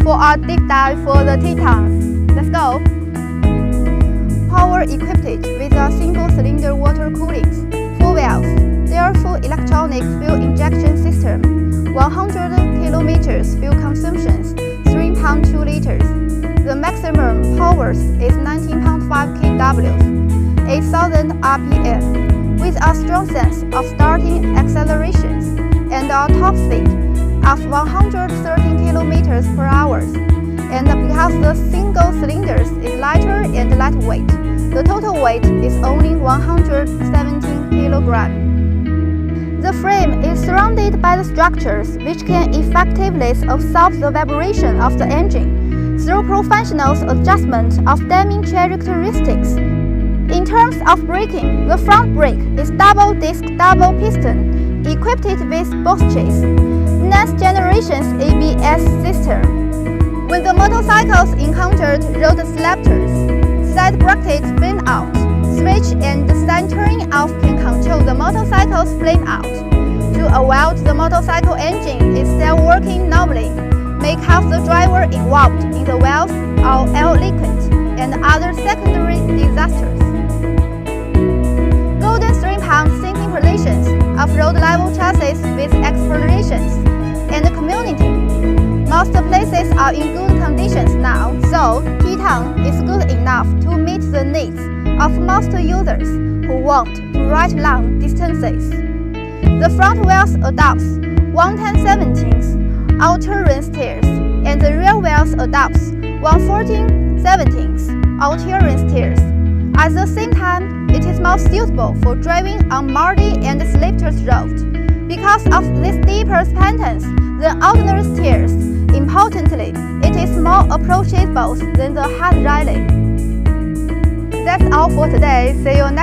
for our deep dive for the Titan. Let's go! Power equipped with a single-cylinder water cooling, 4 valves, therefore electronic fuel injection system, 100 km fuel consumption, 3.2 liters. The maximum power is 19.5 kW, 8,000 RPM, with a strong sense of starting accelerations and a top speed of 113 km per hour. And because the single cylinders is lighter and lightweight, the total weight is only 117 kg. The frame is surrounded by the structures which can effectively absorb the vibration of the engine through professional adjustment of damping characteristics. In terms of braking, the front brake is double-disc double piston, equipped with Bosch's next generation's ABS system. When the motorcycles encountered road selectors, side brackets flame out, switch and side turning off can control the motorcycle's flame out. To avoid the motorcycle engine is still working normally, may cause the driver involved in the valves or oil leakage and other secondary disasters. Golden 3-pound sinking positions of road level chassis with explorations and community. Most places are in good conditions now, so Titan is good enough to meet the needs of most users who want to ride long distances. The front wheels adopts 110/17 all-terrain steers, and the rear wheels adopts 114/17 all-terrain steers. At the same time, it is more suitable for driving on muddy and slippery roads because of these deeper patterns than ordinary steers. Importantly, it is more approachable than the hard rally. That's all for today. See you next time.